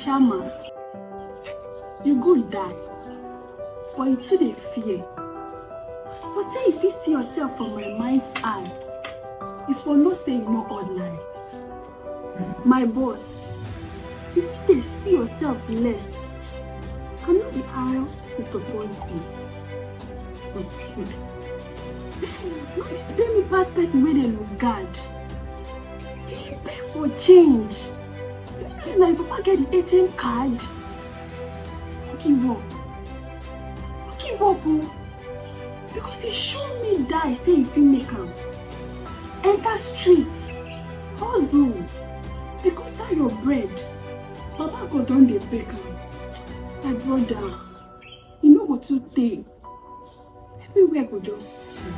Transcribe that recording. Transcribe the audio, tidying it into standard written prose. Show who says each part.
Speaker 1: Chama, you good die, but you too dey fear. For say if you see yourself from my mind's eye, you for no say you no ordinary. My boss, you too dey see yourself less. I know the how it's supposed to be. Not pay me pass person where they lose guard. You didn't pay for change. You know say na papa get the ATM card. Don't give up. Don't give up, oh. Because he show me die say if you make am. Enter streets, hustle. Because that your bread, Papa God don dey bake am. My brother, you no go too tey. Everywhere go just stew.